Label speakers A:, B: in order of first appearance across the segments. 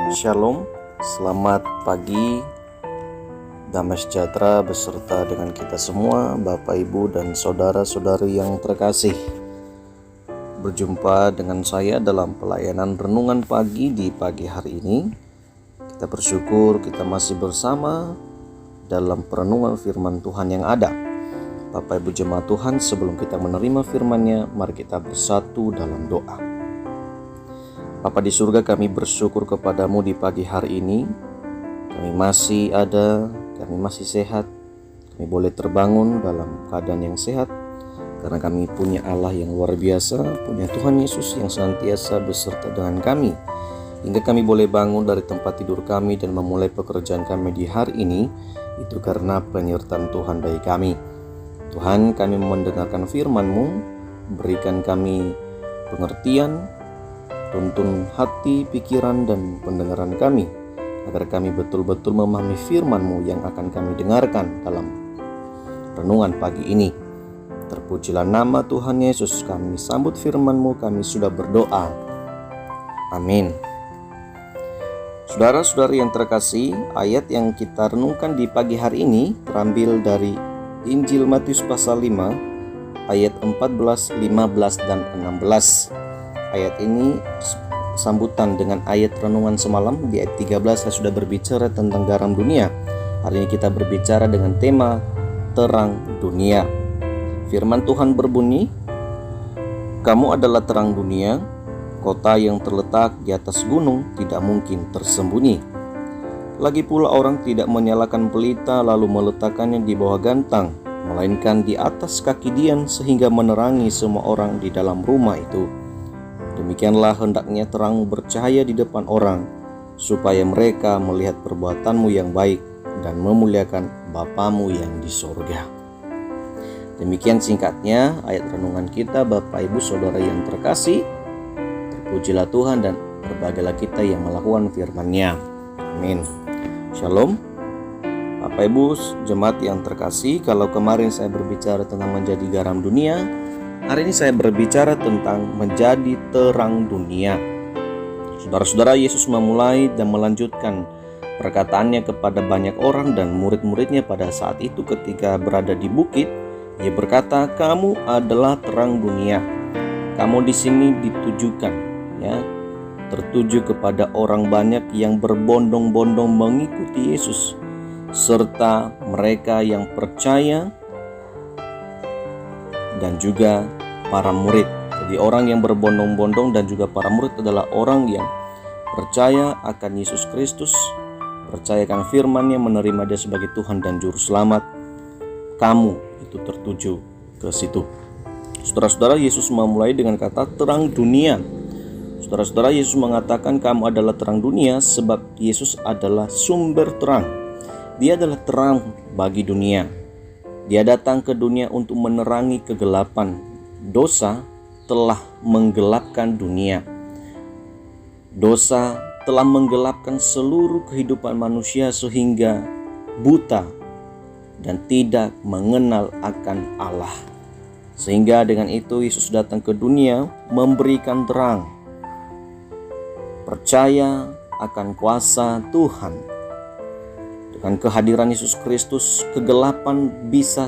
A: Shalom, selamat pagi, damai sejahtera beserta dengan kita semua, Bapak, Ibu, dan saudara-saudari yang terkasih. Berjumpa dengan saya dalam pelayanan renungan pagi di pagi hari ini. Kita bersyukur kita masih bersama dalam perenungan firman Tuhan yang ada. Bapak, Ibu, jemaat Tuhan, sebelum kita menerima firman-Nya, mari kita bersatu dalam doa. Bapa di surga, kami bersyukur kepadamu di pagi hari ini. Kami masih ada, kami masih sehat, kami boleh terbangun dalam keadaan yang sehat, karena kami punya Allah yang luar biasa, punya Tuhan Yesus yang senantiasa beserta dengan kami, hingga kami boleh bangun dari tempat tidur kami dan memulai pekerjaan kami di hari ini. Itu karena penyertaan Tuhan bagi kami. Tuhan, kami mendengarkan firman-Mu, berikan kami pengertian, tuntun hati, pikiran, dan pendengaran kami, agar kami betul-betul memahami firman-Mu yang akan kami dengarkan dalam renungan pagi ini. Terpujilah nama Tuhan Yesus. Kami sambut firman-Mu, kami sudah berdoa. Amin. Saudara-saudari yang terkasih, ayat yang kita renungkan di pagi hari ini terambil dari Injil Matius pasal 5, ayat 14, 15, dan 16. Ayat ini sambutan dengan ayat renungan semalam. Di ayat 13 saya sudah berbicara tentang garam dunia. Hari ini kita berbicara dengan tema terang dunia. Firman Tuhan berbunyi, "Kamu adalah terang dunia, kota yang terletak di atas gunung tidak mungkin tersembunyi. Lagi pula orang tidak menyalakan pelita lalu meletakkannya di bawah gantang, melainkan di atas kaki dian sehingga menerangi semua orang di dalam rumah itu. Demikianlah hendaknya terangmu bercahaya di depan orang, supaya mereka melihat perbuatanmu yang baik dan memuliakan Bapamu yang di sorga." Demikian singkatnya ayat renungan kita, Bapak, Ibu, Saudara yang terkasih. Terpujilah Tuhan dan berbahagialah kita yang melakukan firman-Nya. Amin. Shalom. Bapak, Ibu, jemaat yang terkasih, kalau kemarin saya berbicara tentang menjadi garam dunia, hari ini saya berbicara tentang menjadi terang dunia. Saudara-saudara, Yesus memulai dan melanjutkan perkataannya kepada banyak orang dan murid-muridnya pada saat itu ketika berada di bukit. Ia berkata, "Kamu adalah terang dunia." Kamu di sini ditujukan, tertuju kepada orang banyak yang berbondong-bondong mengikuti Yesus, serta mereka yang percaya dan juga para murid. Jadi orang yang berbondong-bondong dan juga para murid adalah orang yang percaya akan Yesus Kristus, percayakan firman-Nya, menerima Dia sebagai Tuhan dan Juru Selamat. Kamu itu tertuju ke situ. Saudara-saudara, Yesus memulai dengan kata terang dunia. Saudara-saudara, Yesus mengatakan kamu adalah terang dunia sebab Yesus adalah sumber terang. Dia adalah terang bagi dunia. Dia datang ke dunia untuk menerangi kegelapan. Dosa telah menggelapkan dunia. Dosa telah menggelapkan seluruh kehidupan manusia sehingga buta dan tidak mengenal akan Allah. Sehingga dengan itu Yesus datang ke dunia memberikan terang. Percaya akan kuasa Tuhan. Dengan kehadiran Yesus Kristus, kegelapan bisa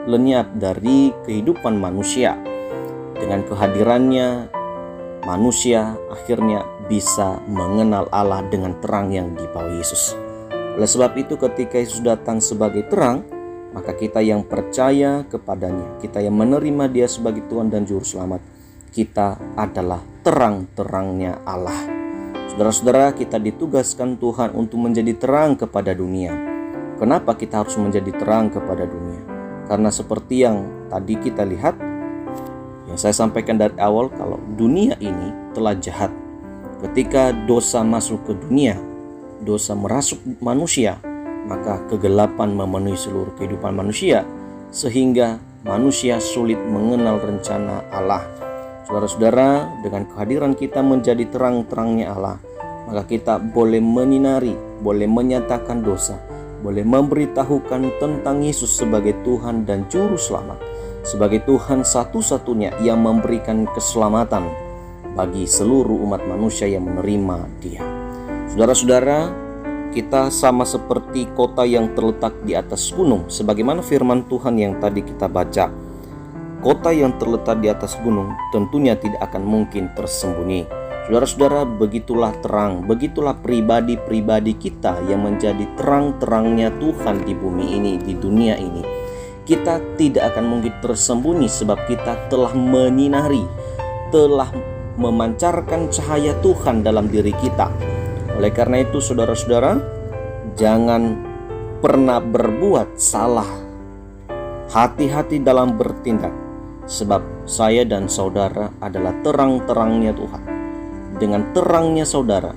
A: lenyap dari kehidupan manusia. Dengan kehadirannya, manusia akhirnya bisa mengenal Allah dengan terang yang dibawa Yesus. Oleh sebab itu, ketika Yesus datang sebagai terang, maka kita yang percaya kepadanya, kita yang menerima Dia sebagai Tuhan dan Juru Selamat, kita adalah terang-terangnya Allah. Saudara-saudara, kita ditugaskan Tuhan untuk menjadi terang kepada dunia. Kenapa kita harus menjadi terang kepada dunia? Karena seperti yang tadi kita lihat, yang saya sampaikan dari awal, kalau dunia ini telah jahat. Ketika dosa masuk ke dunia, dosa merasuk manusia, maka kegelapan memenuhi seluruh kehidupan manusia, sehingga manusia sulit mengenal rencana Allah. Saudara-saudara, dengan kehadiran kita menjadi terang-terangnya Allah, maka kita boleh menyinari, boleh menyatakan dosa, boleh memberitahukan tentang Yesus sebagai Tuhan dan Juru Selamat, sebagai Tuhan satu-satunya yang memberikan keselamatan bagi seluruh umat manusia yang menerima Dia. Saudara-saudara, kita sama seperti kota yang terletak di atas gunung. Sebagaimana firman Tuhan yang tadi kita baca, kota yang terletak di atas gunung tentunya tidak akan mungkin tersembunyi. Saudara-saudara, begitulah terang, begitulah pribadi-pribadi kita yang menjadi terang-terangnya Tuhan di bumi ini, di dunia ini. Kita tidak akan mungkin tersembunyi sebab kita telah menyinari, telah memancarkan cahaya Tuhan dalam diri kita. Oleh karena itu, saudara-saudara, jangan pernah berbuat salah. Hati-hati dalam bertindak, sebab saya dan saudara adalah terang-terangnya Tuhan. Dengan terangnya saudara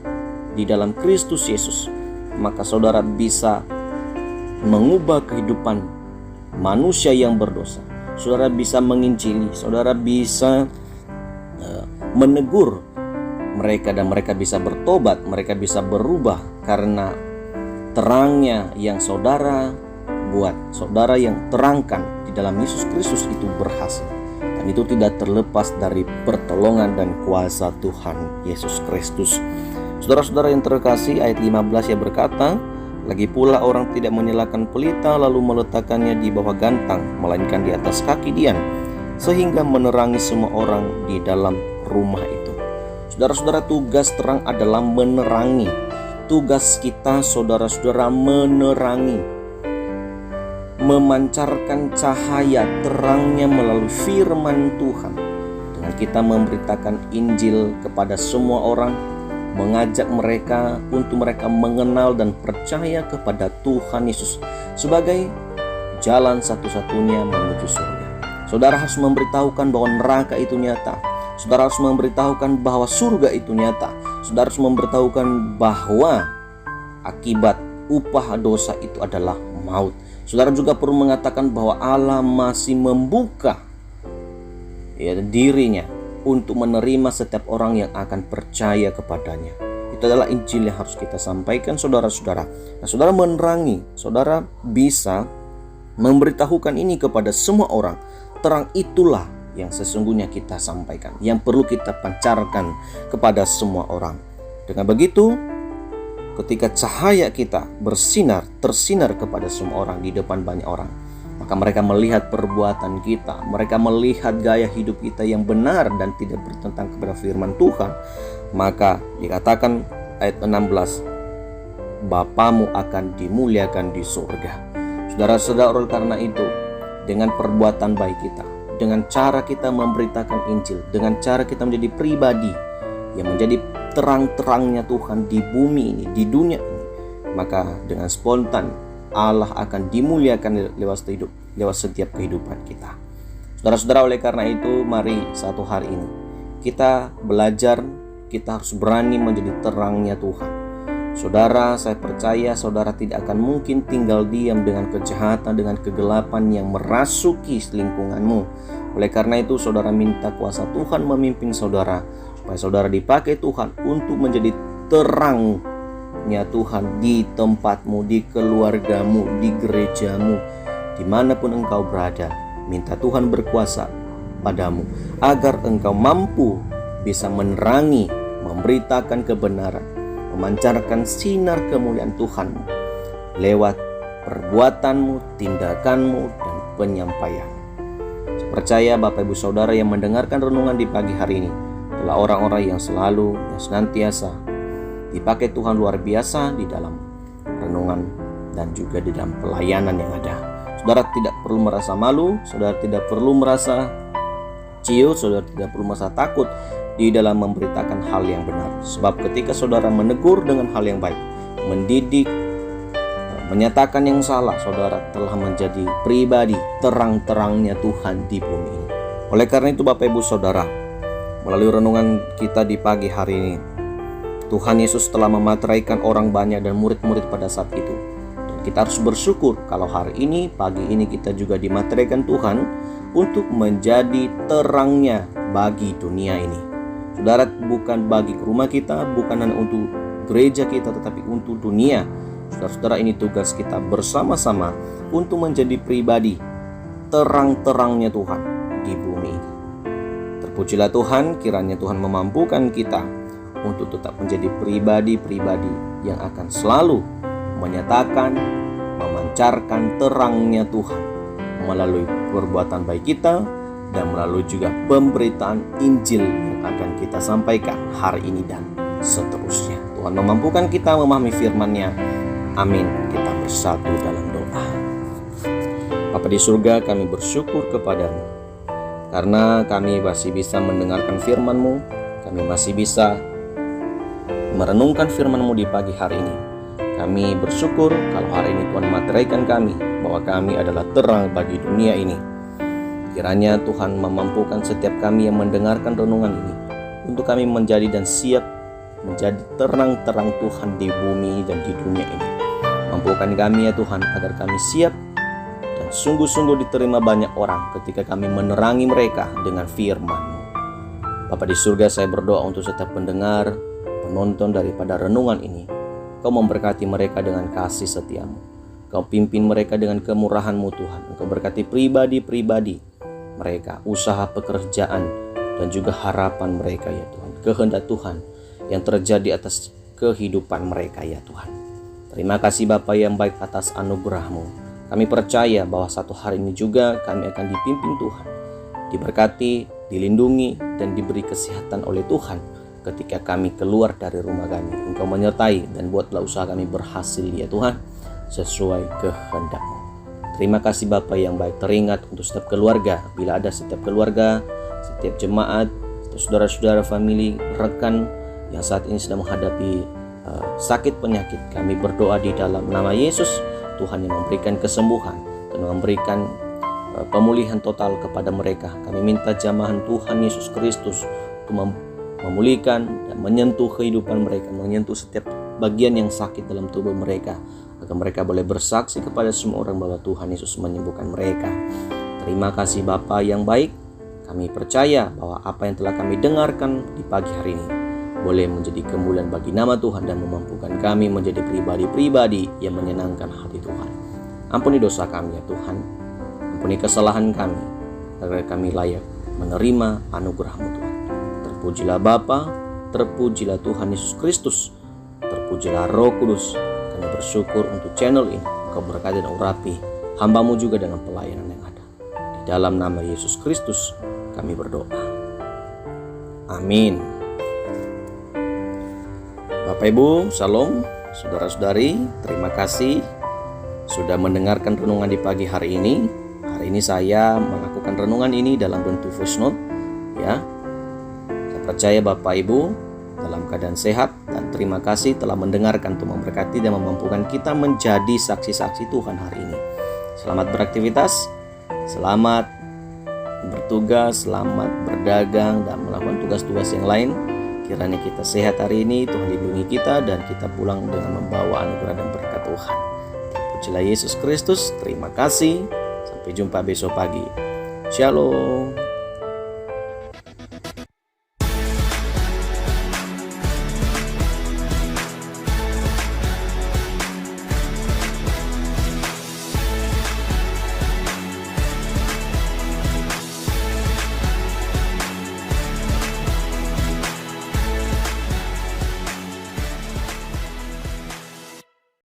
A: di dalam Kristus Yesus, maka saudara bisa mengubah kehidupan manusia yang berdosa. Saudara bisa menginjili, saudara bisa menegur mereka dan mereka bisa bertobat, mereka bisa berubah karena terangnya yang saudara buat, saudara yang terangkan di dalam Yesus Kristus itu berhasil. Dan itu tidak terlepas dari pertolongan dan kuasa Tuhan Yesus Kristus. Saudara-saudara yang terkasih, ayat 15 yang berkata, lagi pula orang tidak menyalakan pelita lalu meletakkannya di bawah gantang, melainkan di atas kaki Dian, sehingga menerangi semua orang di dalam rumah itu. Saudara-saudara, tugas terang adalah menerangi. Tugas kita, saudara-saudara, menerangi, memancarkan cahaya terangnya melalui firman Tuhan. Dengan kita memberitakan Injil kepada semua orang, mengajak mereka untuk mereka mengenal dan percaya kepada Tuhan Yesus sebagai jalan satu-satunya menuju surga. Saudara harus memberitahukan bahwa neraka itu nyata. Saudara harus memberitahukan bahwa surga itu nyata. Saudara harus memberitahukan bahwa akibat upah dosa itu adalah maut. Saudara juga perlu mengatakan bahwa Allah masih membuka dirinya untuk menerima setiap orang yang akan percaya kepadanya. Itu adalah Injil yang harus kita sampaikan, saudara-saudara. Nah, saudara menerangi, saudara bisa memberitahukan ini kepada semua orang. Terang itulah yang sesungguhnya kita sampaikan, yang perlu kita pancarkan kepada semua orang. Dengan begitu, ketika cahaya kita bersinar, tersinar kepada semua orang di depan banyak orang, maka mereka melihat perbuatan kita, mereka melihat gaya hidup kita yang benar dan tidak bertentang kepada firman Tuhan. Maka dikatakan ayat 16, Bapamu akan dimuliakan di surga. Saudara-saudara, karena itu dengan perbuatan baik kita, dengan cara kita memberitakan Injil, dengan cara kita menjadi pribadi yang menjadi terang-terangnya Tuhan di bumi ini, di dunia ini, maka dengan spontan Allah akan dimuliakan lewat setiap kehidupan kita. Saudara-saudara, oleh karena itu mari satu hari ini kita belajar, kita harus berani menjadi terangnya Tuhan. Saudara, saya percaya saudara tidak akan mungkin tinggal diam dengan kejahatan, dengan kegelapan yang merasuki lingkunganmu. Oleh karena itu saudara minta kuasa Tuhan memimpin saudara, supaya saudara dipakai Tuhan untuk menjadi terangnya Tuhan di tempatmu, di keluargamu, di gerejamu, dimanapun engkau berada. Minta Tuhan berkuasa padamu agar engkau mampu bisa menerangi, memberitakan kebenaran, memancarkan sinar kemuliaan Tuhanmu lewat perbuatanmu, tindakanmu, dan penyampaian. Saya percaya Bapak Ibu Saudara yang mendengarkan renungan di pagi hari ini adalah orang-orang yang selalu, yang senantiasa dipakai Tuhan luar biasa di dalam renungan dan juga di dalam pelayanan yang ada. Saudara tidak perlu merasa malu, saudara tidak perlu merasa ciut, saudara tidak perlu merasa takut di dalam memberitakan hal yang benar. Sebab ketika saudara menegur dengan hal yang baik, mendidik, menyatakan yang salah, saudara telah menjadi pribadi terang-terangnya Tuhan di bumi ini. Oleh karena itu Bapak Ibu Saudara, melalui renungan kita di pagi hari ini, Tuhan Yesus telah memateraikan orang banyak dan murid-murid pada saat itu. Dan kita harus bersyukur kalau hari ini, pagi ini kita juga dimateraikan Tuhan untuk menjadi terangnya bagi dunia ini. Saudara, bukan bagi rumah kita, bukan hanya untuk gereja kita, tetapi untuk dunia. Saudara-saudara, ini tugas kita bersama-sama untuk menjadi pribadi terang-terangnya Tuhan di bumi ini. Terpujilah Tuhan, kiranya Tuhan memampukan kita untuk tetap menjadi pribadi-pribadi yang akan selalu menyatakan, memancarkan terangnya Tuhan melalui perbuatan baik kita dan melalui juga pemberitaan Injil yang akan kita sampaikan hari ini dan seterusnya. Tuhan memampukan kita memahami firman-Nya. Amin. Kita bersatu dalam doa. Bapa di surga, kami bersyukur kepadamu karena kami masih bisa mendengarkan firman-Mu, kami masih bisa merenungkan firman-Mu di pagi hari ini. Kami bersyukur kalau hari ini Tuhan memateraikan kami bahwa kami adalah terang bagi dunia ini. Kiranya Tuhan memampukan setiap kami yang mendengarkan renungan ini untuk kami menjadi dan siap menjadi terang-terang Tuhan di bumi dan di dunia ini. Mampukan kami ya Tuhan agar kami siap dan sungguh-sungguh diterima banyak orang ketika kami menerangi mereka dengan firman-Mu. Bapa di surga, saya berdoa untuk setiap pendengar, penonton daripada renungan ini. Kau memberkati mereka dengan kasih setia-Mu. Kau pimpin mereka dengan kemurahan-Mu Tuhan. Engkau berkati pribadi-pribadi mereka, usaha pekerjaan dan juga harapan mereka ya Tuhan. Kehendak Tuhan yang terjadi atas kehidupan mereka ya Tuhan. Terima kasih Bapa yang baik atas anugerah-Mu. Kami percaya bahwa satu hari ini juga kami akan dipimpin Tuhan, diberkati, dilindungi, dan diberi kesehatan oleh Tuhan ketika kami keluar dari rumah kami. Engkau menyertai dan buatlah usaha kami berhasil ya Tuhan, sesuai kehendak-Mu. Terima kasih Bapa yang baik. Teringat untuk setiap keluarga, bila ada setiap keluarga, setiap jemaat, saudara-saudara, famili, rekan yang saat ini sedang menghadapi sakit penyakit, kami berdoa di dalam nama Yesus, Tuhan yang memberikan kesembuhan dan memberikan pemulihan total kepada mereka. Kami minta jamahan Tuhan Yesus Kristus untuk memulihkan dan menyentuh kehidupan mereka, menyentuh setiap bagian yang sakit dalam tubuh mereka, agar mereka boleh bersaksi kepada semua orang bahwa Tuhan Yesus menyembuhkan mereka. Terima kasih Bapa yang baik. Kami percaya bahwa apa yang telah kami dengarkan di pagi hari ini boleh menjadi kemuliaan bagi nama Tuhan dan memampukan kami menjadi pribadi-pribadi yang menyenangkan hati Tuhan. Ampuni dosa kami ya Tuhan, ampuni kesalahan kami, agar kami layak menerima anugerah-Mu Tuhan. Terpujilah Bapa, terpujilah Tuhan Yesus Kristus, terpujilah Roh Kudus. Kami bersyukur untuk channel ini. Kau berkati dan urapi hamba-Mu juga dengan pelayanan yang ada. Di dalam nama Yesus Kristus kami berdoa. Amin. Bapak Ibu, Shalom, saudara-saudari, terima kasih sudah mendengarkan renungan di pagi hari ini. Hari ini saya melakukan renungan ini dalam bentuk voice note ya. Saya percaya Bapak Ibu dalam keadaan sehat dan terima kasih telah mendengarkan untuk memberkati dan memampukan kita menjadi saksi-saksi Tuhan hari ini. Selamat beraktivitas, selamat bertugas, selamat berdagang dan melakukan tugas-tugas yang lain. Kiranya kita sehat hari ini, Tuhan lindungi kita dan kita pulang dengan membawa anugerah dan berkat Tuhan. Terpujilah Yesus Kristus. Terima kasih. Sampai jumpa besok pagi. Shalom.